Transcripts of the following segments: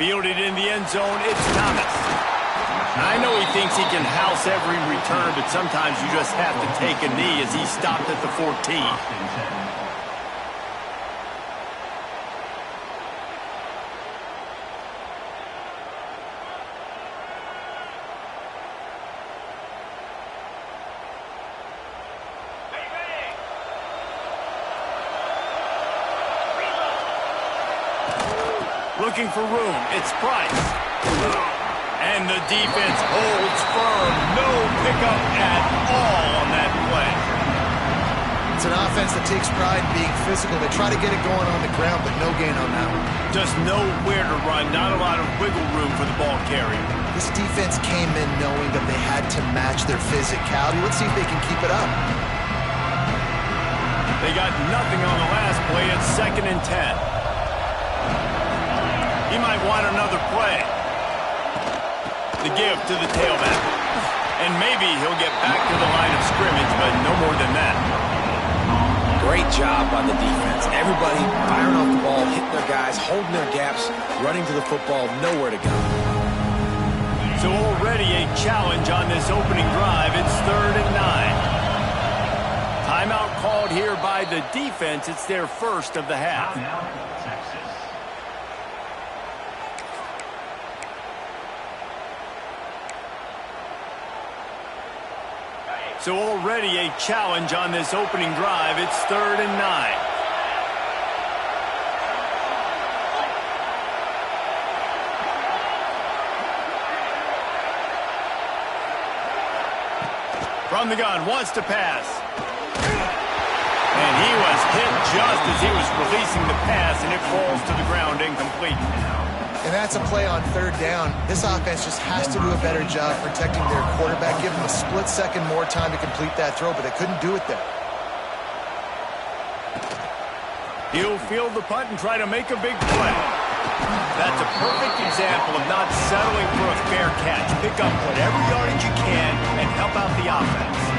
Fielded in the end zone, it's Thomas. I know he thinks he can house every return, but sometimes you just have to take a knee as he stopped at the 14. Looking for room, it's Price. And the defense holds firm. No pickup at all on that play. It's an offense that takes pride in being physical. They try to get it going on the ground, but no gain on that one. Just nowhere to run, not a lot of wiggle room for the ball carrier. This defense came in knowing that they had to match their physicality. Let's see if they can keep it up. They got nothing on the last play. It's 2nd and 10. He might want another play. The give to the tailback. And maybe he'll get back to the line of scrimmage, but no more than that. Great job by the defense. Everybody firing off the ball, hitting their guys, holding their gaps, running to the football, nowhere to go. So already a challenge on this opening drive. It's 3rd and 9. Timeout called here by the defense. It's their first of the half. So already a challenge on this opening drive. It's 3rd and 9. From the gun, wants to pass. And he was hit just as he was releasing the pass, and it falls to the ground incomplete. And that's a play on 3rd down. This offense just has to do a better job protecting their quarterback. Give them a split second more time to complete that throw, but they couldn't do it there. He'll field the punt and try to make a big play. That's a perfect example of not settling for a fair catch. Pick up whatever yardage you can and help out the offense.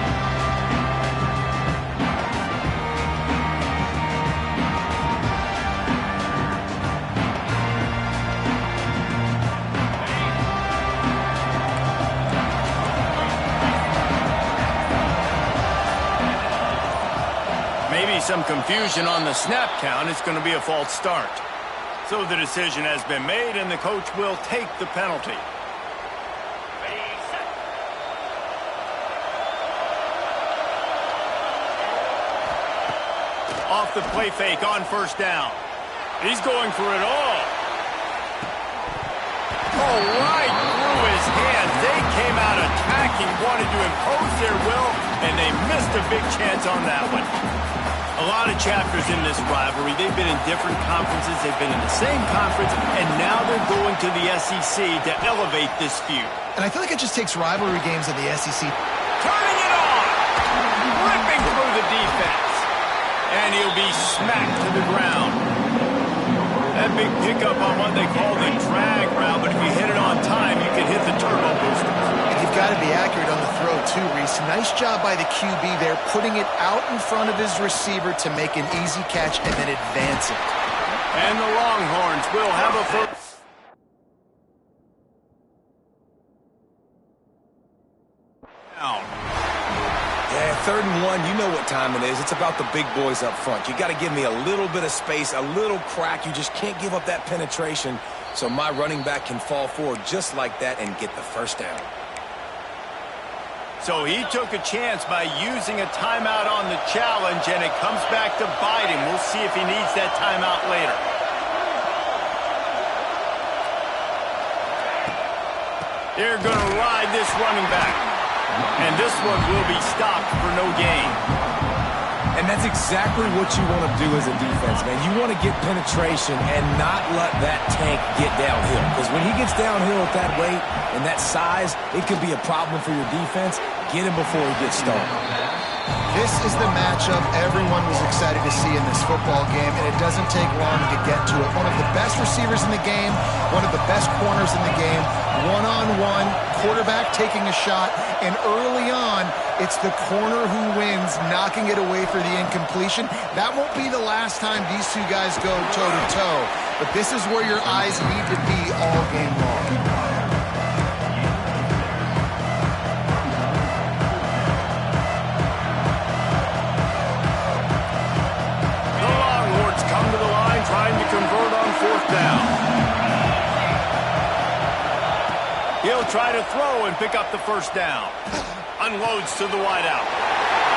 Some confusion on the snap count. It's going to be a false start. So the decision has been made, and the coach will take the penalty. Off the play fake on 1st down. He's going for it all. Oh, right through his hands. They came out attacking, wanted to impose their will, and they missed a big chance on that one. A lot of chapters in this rivalry. They've been in different conferences. They've been in the same conference, and now they're going to the SEC to elevate this feud. And I feel like it just takes rivalry games in the SEC. Turning it on! Ripping through the defense. And he'll be smacked to the ground. That big pickup on what they call the drag route, but if you hit it on time, you can hit the turbo boosters. And you've got to be accurate on the throw, too, Reese. Nice job by the QB there, putting it out in front of his receiver to make an easy catch and then advance it. And the Longhorns will have a first. Yeah, 3rd and 1, you know what time it is. It's about the big boys up front. You got to give me a little bit of space, a little crack. You just can't give up that penetration so my running back can fall forward just like that and get the 1st down. So he took a chance by using a timeout on the challenge, and it comes back to bite him. We'll see if he needs that timeout later. They're going to ride this running back. And this one will be stopped for no gain. And that's exactly what you want to do as a defense, man. You want to get penetration and not let that tank get downhill. Because when he gets downhill at that weight and that size, it could be a problem for your defense. Get him before he gets started. This is the matchup everyone was excited to see in this football game, and it doesn't take long to get to it. One of the best receivers in the game, one of the best corners in the game, one-on-one, quarterback taking a shot, and early on, it's the corner who wins, knocking it away for the incompletion. That won't be the last time these two guys go toe-to-toe, but this is where your eyes need to be all game long. Trying to convert on 4th down. He'll try to throw and pick up the 1st down. Unloads to the wideout.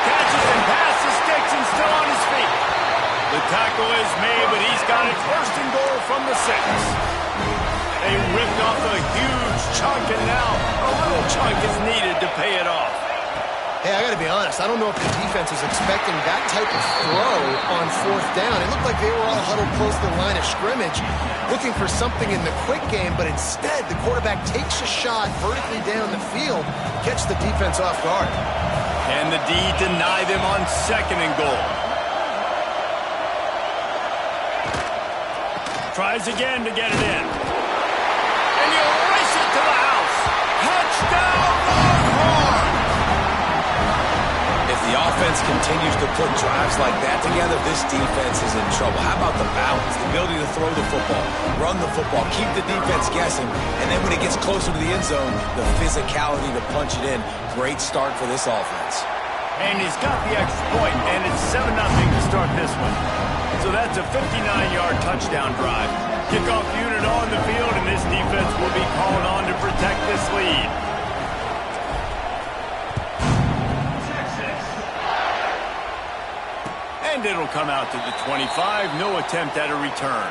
Catches and passes, sticks, and still on his feet. The tackle is made, but he's got it 1st and goal from the 6. They ripped off a huge chunk, and now a little chunk is needed to pay it off. Hey, I got to be honest, I don't know if the defense was expecting that type of throw on 4th down. It looked like they were all huddled close to the line of scrimmage, looking for something in the quick game, but instead the quarterback takes a shot vertically down the field, catch the defense off guard. And the D deny them on 2nd and goal. Tries again to get it in. And you race it to the house. Touchdown, Longhorn! If the offense continues to put drives like that together, this defense is in trouble. How about the balance, the ability to throw the football, run the football, keep the defense guessing, and then when it gets closer to the end zone, the physicality to punch it in. Great start for this offense. And he's got the extra point, and it's 7-0 to start this one. So that's a 59-yard touchdown drive. Kickoff unit on the field, and this defense will be called on to protect this lead. And it'll come out to the 25. No attempt at a return.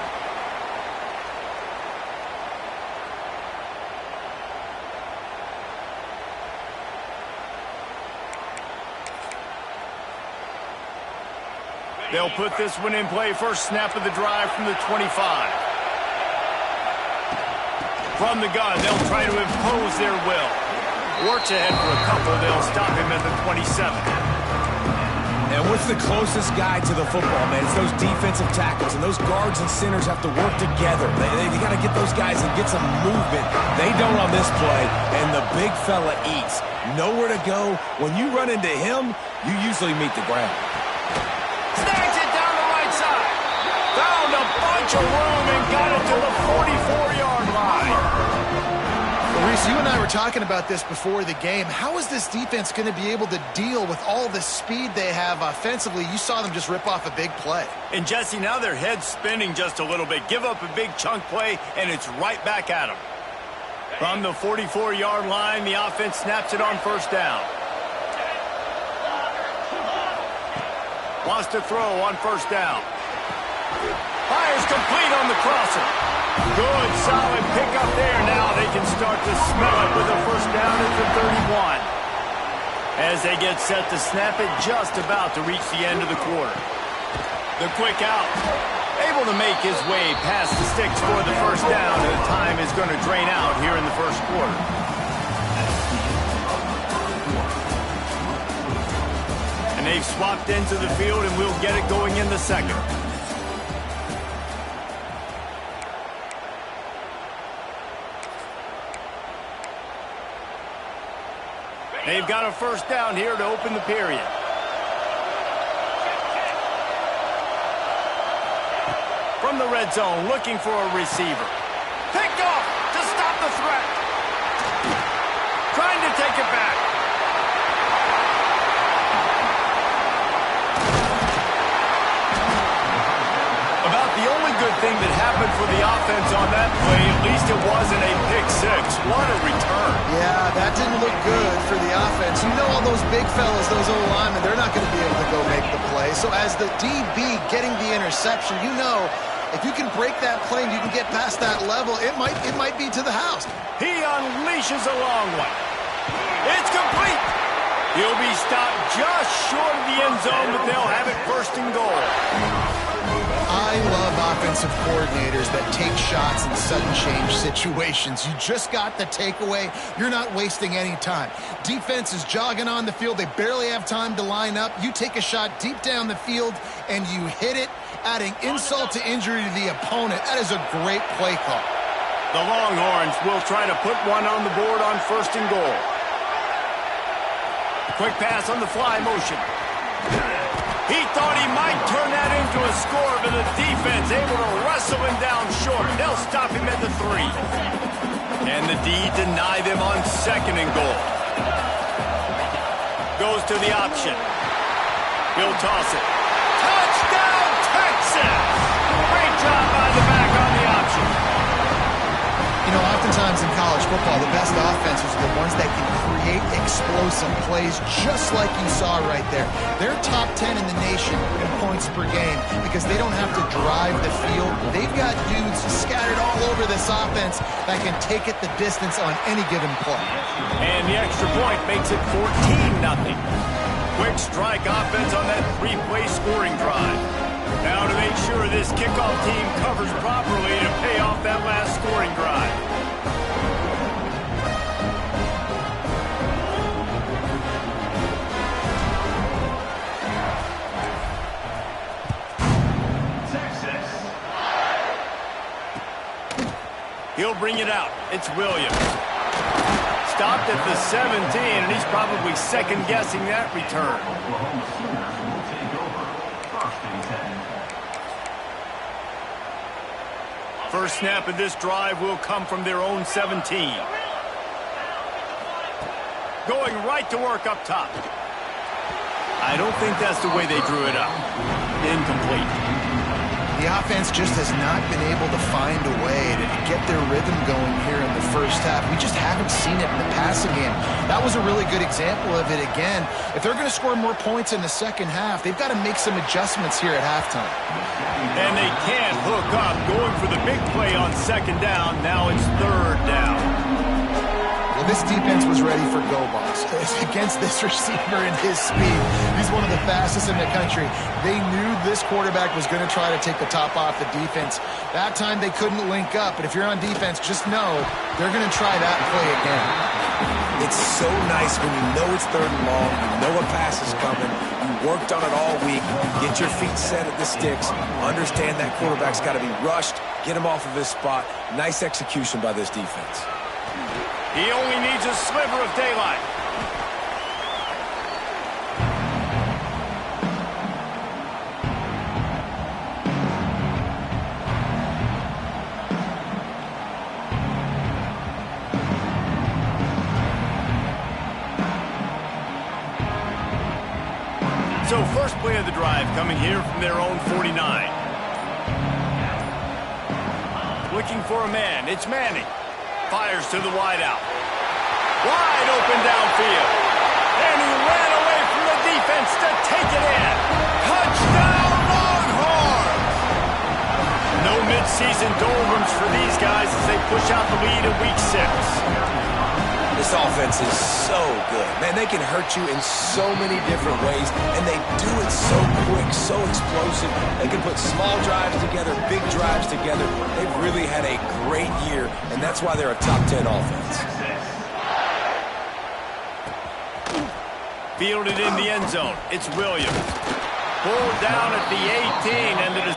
They'll put this one in play. First snap of the drive from the 25. From the gun, they'll try to impose their will. Works ahead for a couple. They'll stop him at the 27. And what's the closest guy to the football, man? It's those defensive tackles, and those guards and centers have to work together. They got to get those guys and get some movement. They don't on this play, and the big fella eats. Nowhere to go. When you run into him, you usually meet the ground. Snags it down the right side. Found a bunch of room and got it to the 44-yard line. Reese, you and I were talking about this before the game. How is this defense going to be able to deal with all the speed they have offensively? You saw them just rip off a big play. And Jesse, now their head's spinning just a little bit. Give up a big chunk play, and it's right back at them. From the 44-yard line, the offense snaps it on 1st down. Wants to throw on 1st down. Fires complete on the crosser. Good, solid pickup there. Now they can start to smell it with a 1st down at the 31. As they get set to snap it, just about to reach the end of the quarter. The quick out. Able to make his way past the sticks for the 1st down, and the time is going to drain out here in the 1st quarter. And they've swapped into the field, and we'll get it going in the 2nd. They've got a 1st down here to open the period. From the red zone, looking for a receiver. Picked off to stop the threat. Trying to take it back. About the only good thing that happened for the offense on that play, at least it wasn't a pick six. What a return. Yeah, that didn't look good for the offense. You know all those big fellas, those O-linemen, they're not going to be able to go make the play. So as the DB getting the interception, you know if you can break that play and you can get past that level, it might be to the house. He unleashes a long one. It's complete. He'll be stopped just short of the end zone, but they'll have it first and goal. I love offensive coordinators that take shots in sudden change situations. You just got the takeaway. You're not wasting any time. Defense is jogging on the field. They barely have time to line up. You take a shot deep down the field, and you hit it, adding insult to injury to the opponent. That is a great play call. The Longhorns will try to put one on the board on first and goal. Quick pass on the fly motion. He thought he might turn that into a score, but the defense able to wrestle him down short. They'll stop him at the 3. And the D deny them on second and goal. Goes to the option. He'll toss it. Touchdown, Texas! Great job by the back on the option. You know, oftentimes in college football, the best offenses are the ones that can create explosive plays just like you saw right there. They're top 10 in the nation in points per game because they don't have to drive the field. They've got dudes scattered all over this offense that can take it the distance on any given play. And the extra point makes it 14-0. Quick strike offense on that 3-play scoring drive. Now to make sure this kickoff team covers properly to pay off that last scoring drive. He'll bring it out. It's Williams. Stopped at the 17, and he's probably second-guessing that return. First snap of this drive will come from their own 17. Going right to work up top. I don't think that's the way they drew it up. Incomplete. The offense just has not been able to find a way to get their rhythm going here in the first half. We just haven't seen it in the passing game. That was a really good example of it again. If they're going to score more points in the second half, they've got to make some adjustments here at halftime. And they can't hook up, going for the big play on second down. Now it's third down. Well, this defense was ready for go balls. Against this receiver and his speed, he's one of the fastest in the country. They knew this quarterback was going to try to take the top off the defense. That time they couldn't link up, but if you're on defense, just know they're going to try that play again. It's so nice when you know it's third and long, you know a pass is coming, you worked on it all week, get your feet set at the sticks, understand that quarterback's got to be rushed, get him off of his spot. Nice execution by this defense. He only needs a sliver of daylight. So first play of the drive coming here from their own 49. Looking for a man. It's Manning. Fires to the wideout. Wide open downfield. And he ran away from the defense to take it in. Touchdown, Longhorns! No midseason doldrums for these guys as they push out the lead in Week 6. This offense is so good. Man, they can hurt you in so many different ways, and they do it so quick, so explosive. They can put small drives together, big drives together. They've really had a great year, and that's why they're a top 10 offense. Fielded in the end zone. It's Williams. Pulled down at the 18, and it is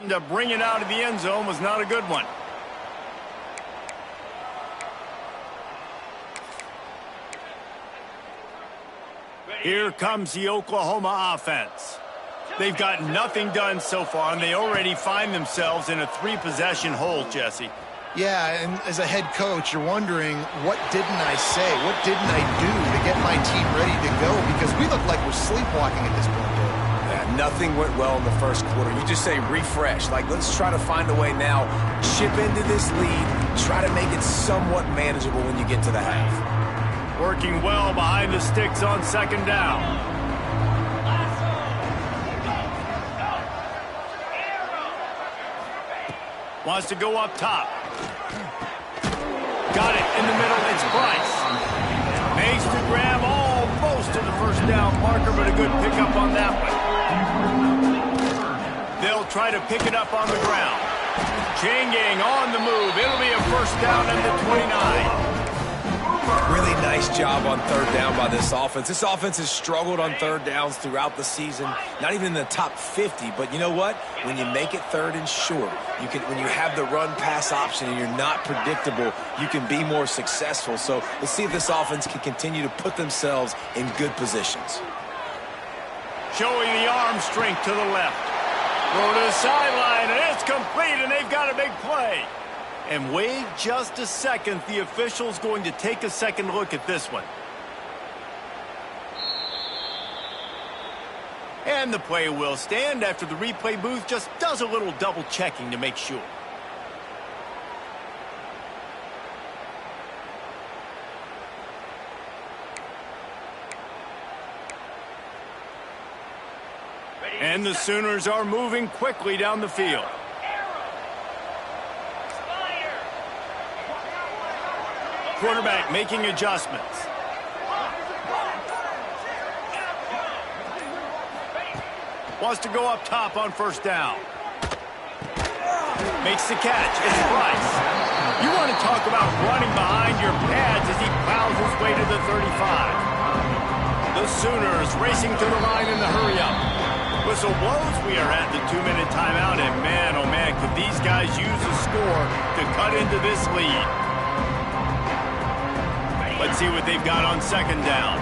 To bring it out of the end zone was not a good one. Here comes the Oklahoma offense. They've got nothing done so far, and they already find themselves in a 3-possession hole, Jesse. Yeah, and as a head coach, you're wondering, what didn't I say? What didn't I do to get my team ready to go? Because we look like we're sleepwalking at this point, Dave. Yeah, nothing went well in the first quarter. You just say refresh. Like, let's try to find a way now. Chip into this lead. Try to make it somewhat manageable when you get to the half. Working well behind the sticks on second down. Wants to go up top. Got it in the middle. It's Bryce. Makes the grab almost to the first down marker, but a good pickup on that one. They'll try to pick it up on the ground. Chain gang on the move. It'll be a first down at the 29. Really nice job on third down by this offense. This offense has struggled on third downs throughout the season. Not even in the top 50, but you know what? When you make it third and short, when you have the run-pass option and you're not predictable, you can be more successful. So let's see if this offense can continue to put themselves in good positions. Showing the arm strength to the left. Throw to the sideline, and it's complete, and they've got a big play. And wait just a second. The official's going to take a second look at this one. And the play will stand after the replay booth just does a little double checking to make sure. And the Sooners are moving quickly down the field. Quarterback making adjustments. Wants to go up top on first down. Makes the catch. It's Bryce. You want to talk about running behind your pads as he plows his way to the 35. The Sooners racing to the line in the hurry-up. Whistle blows. We are at the 2-minute timeout, and man, oh man, could these guys use a score to cut into this lead. Let's see what they've got on second down.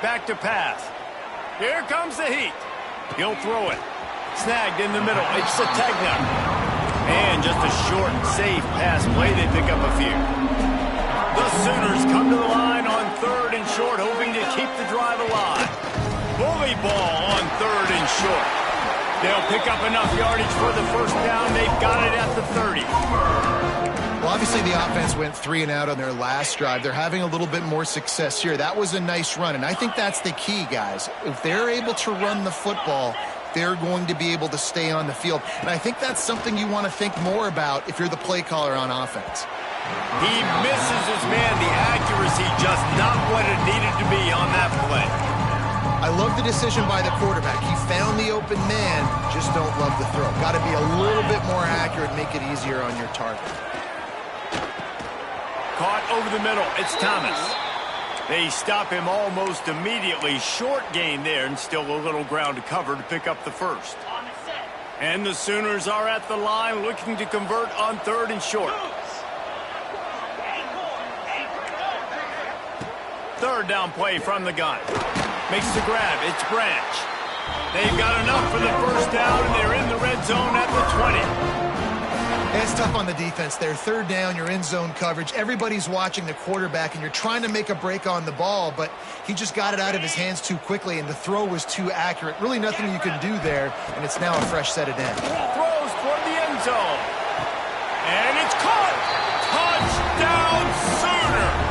Back to pass. Here comes the heat. He'll throw it. Snagged in the middle. It's Sategna. And just a short, safe pass play. They pick up a few. The Sooners come to the line on third and short, hoping to keep the drive alive. Bully ball on third and short. They'll pick up enough yardage for the first down. They've got it at the 30. Well, obviously the offense went 3 and out on their last drive. They're having a little bit more success here. That was a nice run, and I think that's the key, guys. If they're able to run the football, they're going to be able to stay on the field. And I think that's something you want to think more about if you're the play caller on offense. He misses his man. The accuracy just not what it needed to be on that play. I love the decision by the quarterback. He found the open man, just don't love the throw. Got to be a little bit more accurate, make it easier on your target. Caught over the middle. It's Thomas. They stop him almost immediately. Short gain there, and still a little ground to cover to pick up the first. And the Sooners are at the line looking to convert on third and short. Third down play from the gun. Makes the grab. It's Branch. They've got enough for the first down, and they're in the red zone at the 20. It's tough on the defense there. Third down, you're in zone coverage. Everybody's watching the quarterback, and you're trying to make a break on the ball, but he just got it out of his hands too quickly, and the throw was too accurate. Really nothing you can do there, and it's now a fresh set of down. Throws toward the end zone. And it's caught. Touchdown, Sooners.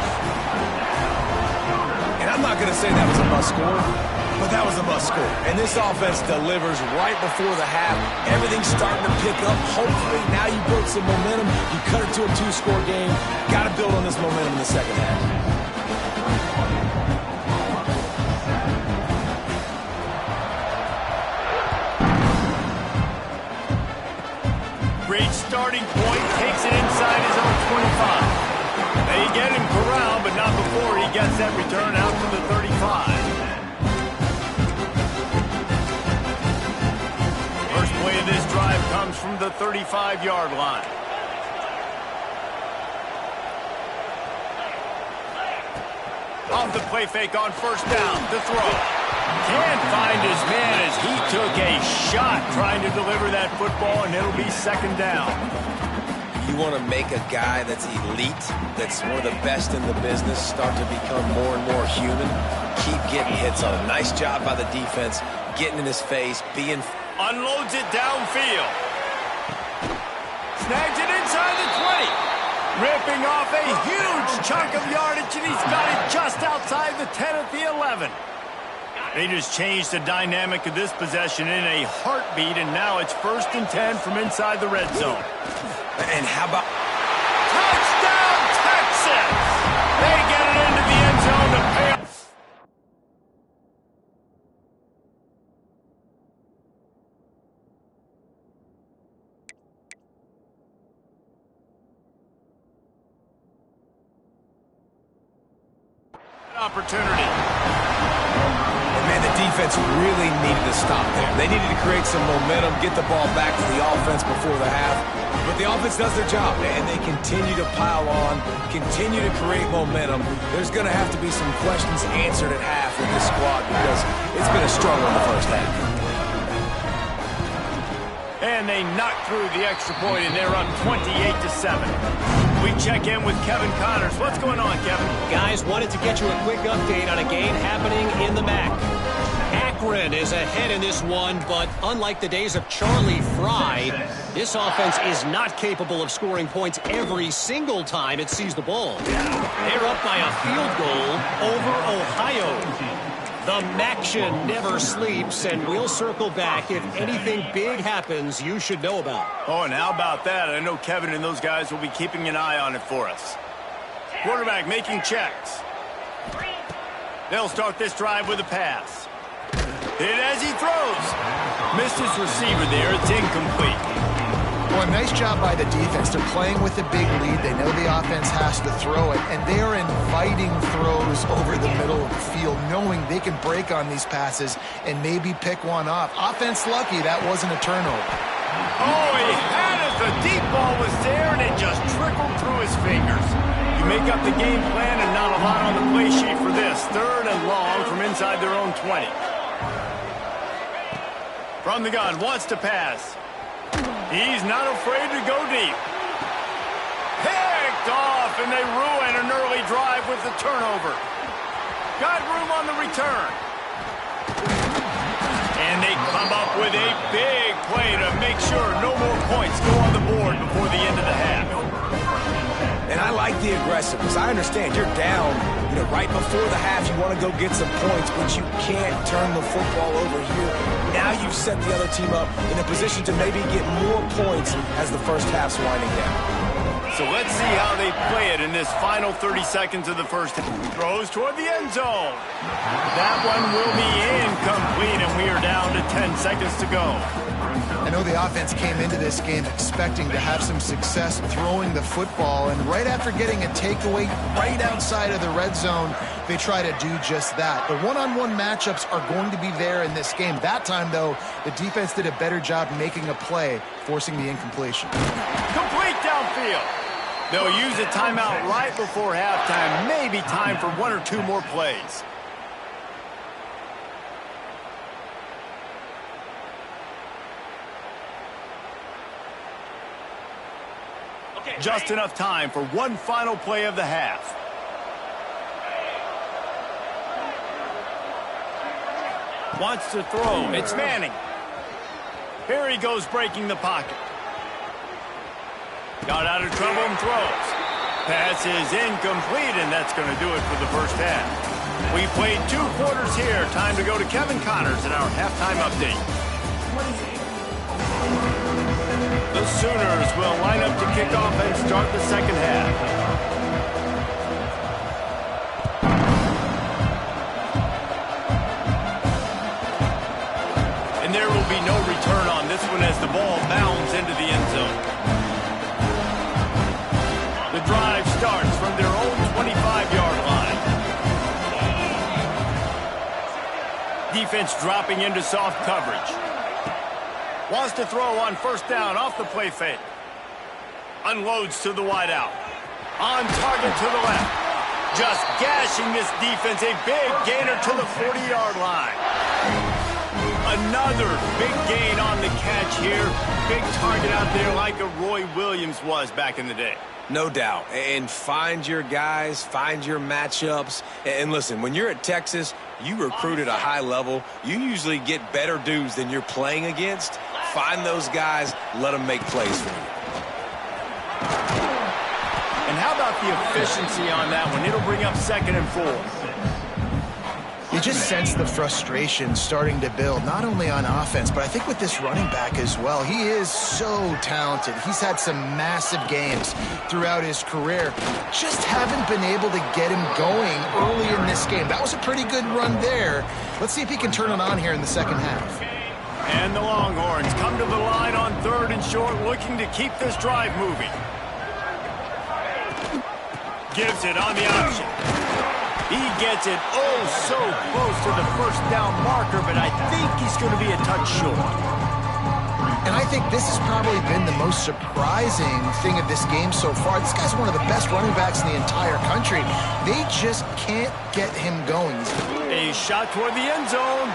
And I'm not going to say that was a must score, but that was a must score. And this offense delivers right before the half. Everything's starting to pick up. Hopefully now you build some momentum. You cut it to a 2-score game. Got to build on this momentum in the second half. Great starting point. Takes it inside his own 25. They get him correct. ground, but not before he gets that return out to the 35. First play of this drive comes from the 35-yard line. Off the play fake on first down, the throw. Can't find his man as he took a shot trying to deliver that football, and it'll be second down. You want to make a guy that's elite, that's one of the best in the business, start to become more and more human. Keep getting hits on him. Nice job by the defense, getting in his face, being... Unloads it downfield. Snags it inside the 20. Ripping off a huge chunk of yardage, and he's got it just outside the 10 at the 11. They just changed the dynamic of this possession in a heartbeat, and now it's 1st and 10 from inside the red zone. And how about... Touchdown, Texas! They get it into the end zone to pay off. Opportunity. And man, the defense really needed to stop there. They needed to create some momentum, get the ball back to the offense before the half. But the offense does their job, and they continue to pile on, continue to create momentum. There's going to have to be some questions answered at half with this squad because it's been a struggle in the first half. And they knock through the extra point, and they're up 28-7. We check in with Kevin Connors. What's going on, Kevin? Guys, wanted to get you a quick update on a game happening in the MAC. Akron is ahead in this one, but unlike the days of Charlie Fry, this offense is not capable of scoring points every single time it sees the ball. They're up by a field goal over Ohio. The MACtion never sleeps, and we'll circle back if anything big happens you should know about. Oh, and how about that? I know Kevin and those guys will be keeping an eye on it for us. Quarterback making checks. They'll start this drive with a pass. Hit as he throws. Missed his receiver there. It's incomplete. Well, nice job by the defense. They're playing with a big lead. They know the offense has to throw it, and they are inviting throws over the middle of the field, knowing they can break on these passes and maybe pick one off. Offense lucky that wasn't a turnover. Oh, he had it. The deep ball was there, and it just trickled through his fingers. You make up the game plan, and not a lot on the play sheet for this. 3rd and long from inside their own 20. From the gun, wants to pass. He's not afraid to go deep. Picked off, and they ruin an early drive with the turnover. Got room on the return. And they come up with a big play to make sure no more points go on the board before the end of the half. And I like the aggressiveness. I understand you're down, right before the half. You want to go get some points, but you can't turn the football over here. Now you've set the other team up in a position to maybe get more points as the first half's winding down. So let's see how they play it in this final 30 seconds of the first half. Throws toward the end zone. That one will be incomplete, and we are down to 10 seconds to go. I know the offense came into this game expecting to have some success throwing the football, and right after getting a takeaway right outside of the red zone, they try to do just that. The one-on-one matchups are going to be there in this game. That time, though, the defense did a better job making a play, forcing the incompletion. Complete downfield. They'll use a timeout right before halftime. Maybe time for 1 or 2 more plays. Just enough time for one final play of the half. Wants to throw. It's Manning. Here he goes breaking the pocket. Got out of trouble and throws. Pass is incomplete, and that's going to do it for the first half. We played 2 quarters here. Time to go to Kevin Connors in our halftime update. The Sooners will line up to kick off and start the second half. And there will be no return on this one as the ball bounds into the end zone. The drive starts from their own 25-yard defense dropping into soft coverage. Wants to throw on first down off the play fake. Unloads to the wideout. On target to the left. Just gashing this defense. A big gainer to the 40-yard line. Another big gain on the catch here. Big target out there like a Roy Williams was back in the day. No doubt. And find your guys, find your matchups. And listen, when you're at Texas, you recruit at a high level. You usually get better dudes than you're playing against. Find those guys, let them make plays for you. And how about the efficiency on that one? It'll bring up 2nd and 4. You just sense the frustration starting to build, not only on offense, but I think with this running back as well. He is so talented. He's had some massive games throughout his career. Just haven't been able to get him going early in this game. That was a pretty good run there. Let's see if he can turn it on here in the second half. And the Longhorns come to the line on 3rd and short, looking to keep this drive moving. Gives it on the option. He gets it oh so close to the first down marker, but I think he's going to be a touch short. And I think this has probably been the most surprising thing of this game so far. This guy's one of the best running backs in the entire country. They just can't get him going. A shot toward the end zone.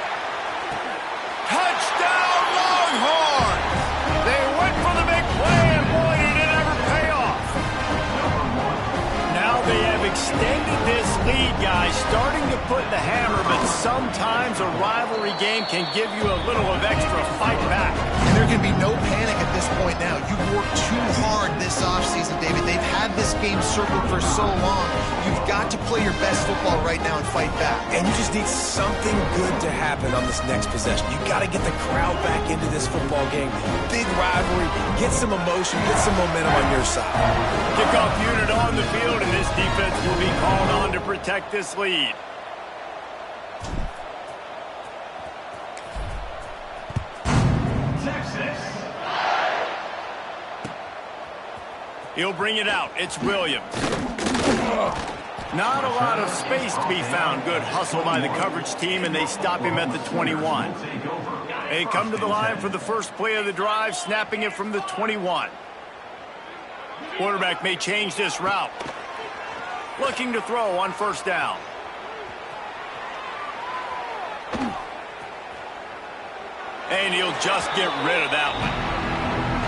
Touchdown, Longhorns! They went for the big play, and boy, did it ever pay off. Now they have extended this lead, guys, starting to put the hammer, but sometimes a rivalry game can give you a little of extra fight back. And there can be no panic at this point now. You've worked too hard this offseason, David. They've had this game circled for so long. You've got to play your best football right now and fight back. And you just need something good to happen on this next possession. You got to get the crowd back into this football game. Big rivalry. Get some emotion. Get some momentum on your side. Kickoff unit on the field, and this defense will be called on to protect this lead. He'll bring it out. It's Williams. Not a lot of space to be found. Good hustle by the coverage team, and they stop him at the 21. They come to the line for the first play of the drive, snapping it from the 21. Quarterback may change this route. Looking to throw on first down. And he'll just get rid of that one.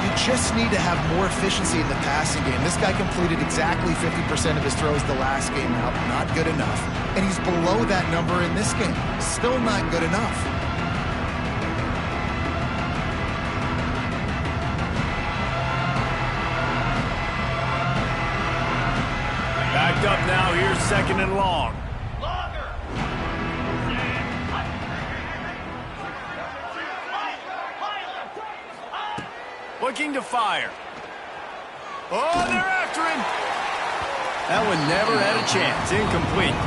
You just need to have more efficiency in the passing game. This guy completed exactly 50% of his throws the last game. Now, not good enough. And he's below that number in this game. Still not good enough. Backed up now. Here's 2nd and long. Looking to fire. Oh, they're after him. That one never had a chance. Incomplete.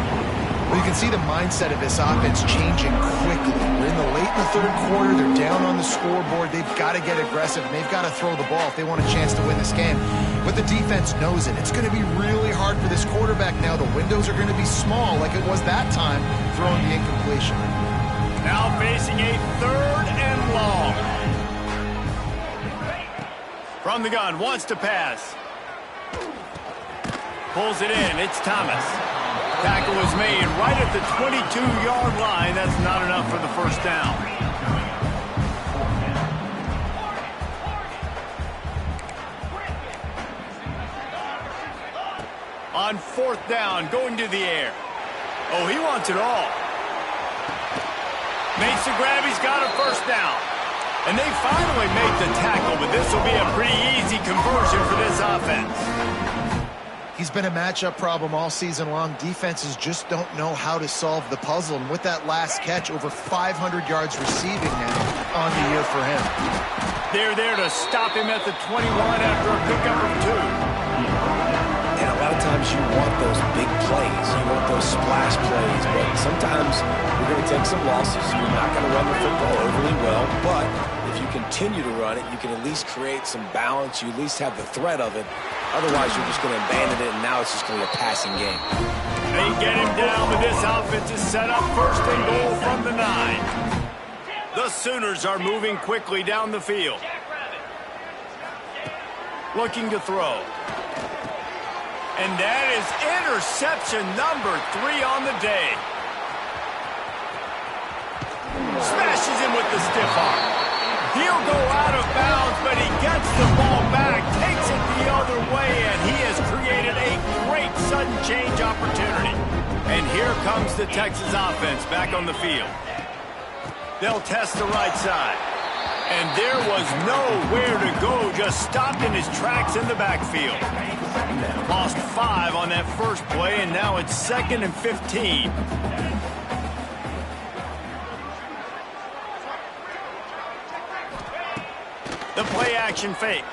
Well, you can see the mindset of this offense changing quickly. We're in the late in the 3rd quarter. They're down on the scoreboard. They've got to get aggressive, and they've got to throw the ball if they want a chance to win this game. But the defense knows it. It's going to be really hard for this quarterback now. The windows are going to be small like it was that time throwing the incompletion. Now facing a 3rd and long. From the gun, wants to pass. Pulls it in, it's Thomas. Tackle was made right at the 22-yard line. That's not enough for the first down. On 4th down, going to the air. Oh, he wants it all. Makes the grab, he's got a first down. And they finally make the tackle, but this will be a pretty easy conversion for this offense. He's been a matchup problem all season long. Defenses just don't know how to solve the puzzle. And with that last catch, over 500 yards receiving now on the year for him. They're there to stop him at the 21 after a pickup of 2. And a lot of times you want those big plays. You want those splash plays. But sometimes you're going to take some losses. You're not going to run the football overly well. But if you continue to run it, you can at least create some balance. You at least have the threat of it. Otherwise, you're just going to abandon it, and now it's just going to be a passing game. They get him down, but this offense is set up first and goal from the 9. The Sooners are moving quickly down the field. Looking to throw. And that is interception number 3 on the day. Smashes him with the stiff arm. He'll go out of bounds, but he gets the ball back, takes it the other way, and he has created a great sudden change opportunity. And here comes the Texas offense back on the field. They'll test the right side. And there was nowhere to go, just stopped in his tracks in the backfield. Lost 5 on that first play, and now it's 2nd and 15. The play-action fake.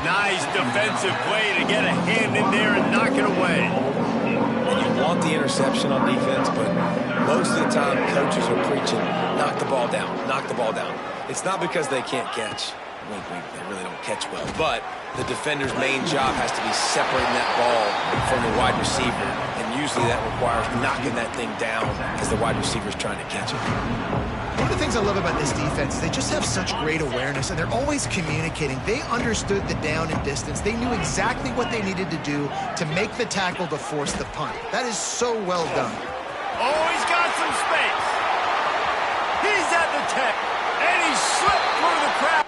Nice defensive play to get a hand in there and knock it away. And you want the interception on defense, but most of the time coaches are preaching, knock the ball down, knock the ball down. It's not because they can't catch. They really don't catch well. But the defender's main job has to be separating that ball from the wide receiver, and usually that requires knocking that thing down as the wide receiver is trying to catch it. One of the things I love about this defense is they just have such great awareness, and they're always communicating. They understood the down and distance. They knew exactly what they needed to do to make the tackle to force the punt. That is so well done. Oh, he's got some space. He's at the 10, and he slipped through the crowd.